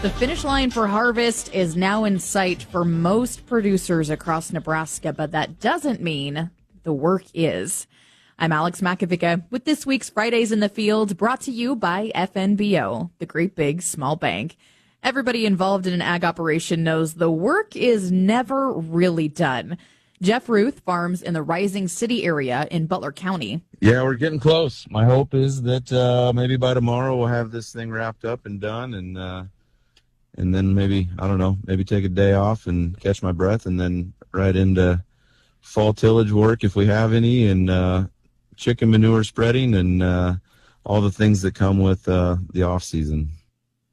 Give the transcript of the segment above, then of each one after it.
The finish line for harvest is now in sight for most producers across Nebraska, but that doesn't mean the work is. I'm Alex Makovica with this week's Fridays in the Field, brought to you by FNBO, the Great Big Small Bank. Everybody involved in an ag operation knows the work is never really done. Jeff Ruth farms in the Rising City area in Butler County. Yeah, we're getting close. My hope is that maybe by tomorrow we'll have this thing wrapped up and done, and then maybe, I don't know, maybe take a day off and catch my breath, and then right into fall tillage work if we have any, and chicken manure spreading, and all the things that come with the off season.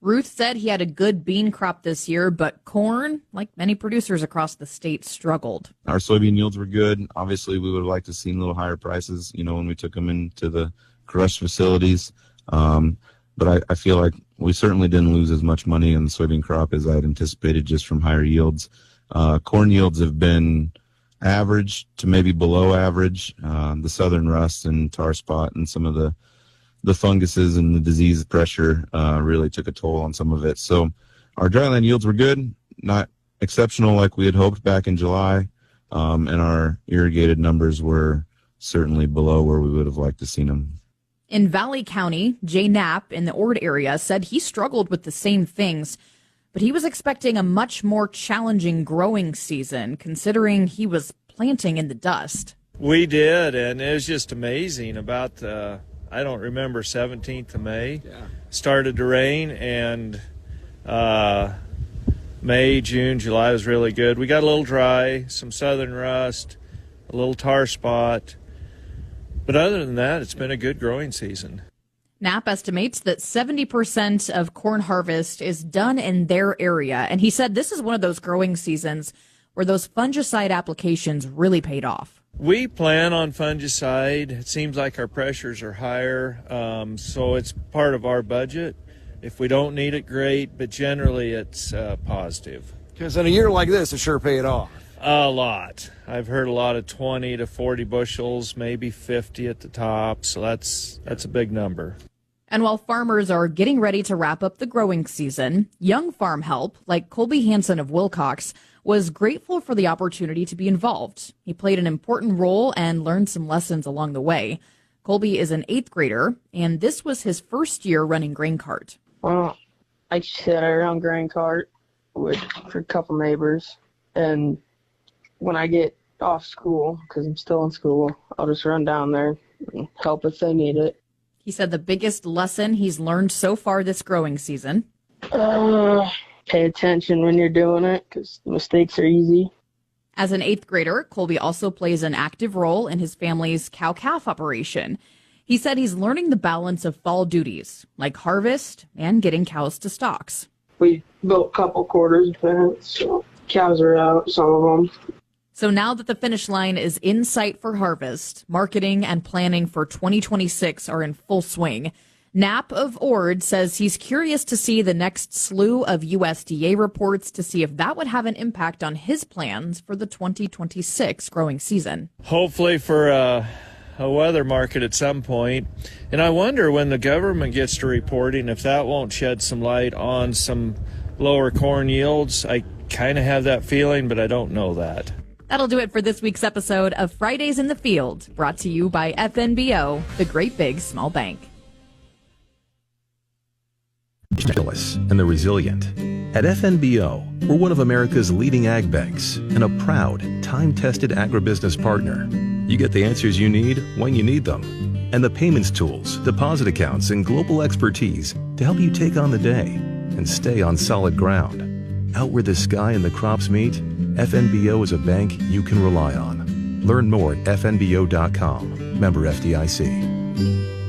Ruth said he had a good bean crop this year, but corn, like many producers across the state, struggled. Our soybean yields were good. Obviously, we would have liked to see a little higher prices, when we took them into the crush facilities. But I feel like we certainly didn't lose as much money in the soybean crop as I had anticipated just from higher yields. Corn yields have been average to maybe below average. The southern rust and tar spot and some of the funguses and the disease pressure really took a toll on some of it. So our dryland yields were good, not exceptional like we had hoped back in July, and our irrigated numbers were certainly below where we would have liked to seen them. In Valley County, Jay Knapp in the Ord area said he struggled with the same things, but he was expecting a much more challenging growing season, considering he was planting in the dust. We did, and it was just amazing. About I don't remember, 17th of May, started to rain, and May, June, July was really good. We got a little dry, some southern rust, a little tar spot, but other than that, it's been a good growing season. Knapp estimates that 70% of corn harvest is done in their area, and he said this is one of those growing seasons where those fungicide applications really paid off. We plan on fungicide. It seems like our pressures are higher, so it's part of our budget. If we don't need it, great, but generally it's positive. Because in a year like this, it sure paid off. A lot. I've heard a lot of 20 to 40 bushels, maybe 50 at the top, so that's a big number. And while farmers are getting ready to wrap up the growing season, young farm help, like Colby Hansen of Wilcox, was grateful for the opportunity to be involved. He played an important role and learned some lessons along the way. Colby is an 8th grader, and this was his first year running grain cart. Well, I just said I run grain cart for a couple neighbors, and when I get off school, because I'm still in school, I'll just run down there and help if they need it. He said the biggest lesson he's learned so far this growing season: pay attention when you're doing it, because mistakes are easy. As an 8th grader, Colby also plays an active role in his family's cow-calf operation. He said he's learning the balance of fall duties, like harvest and getting cows to stocks. We built a couple quarters of fence, so cows are out, some of them. So now that the finish line is in sight for harvest, marketing and planning for 2026 are in full swing. Knapp of Ord says he's curious to see the next slew of USDA reports to see if that would have an impact on his plans for the 2026 growing season. Hopefully for a weather market at some point. And I wonder when the government gets to reporting if that won't shed some light on some lower corn yields. I kind of have that feeling, but I don't know that. That'll do it for this week's episode of Fridays in the Field, brought to you by FNBO, the Great Big Small Bank. And the resilient. At FNBO, we're one of America's leading ag banks and a proud, time-tested agribusiness partner. You get the answers you need when you need them, and the payments tools, deposit accounts, and global expertise to help you take on the day and stay on solid ground. Out where the sky and the crops meet, FNBO is a bank you can rely on. Learn more at fnbo.com. Member FDIC.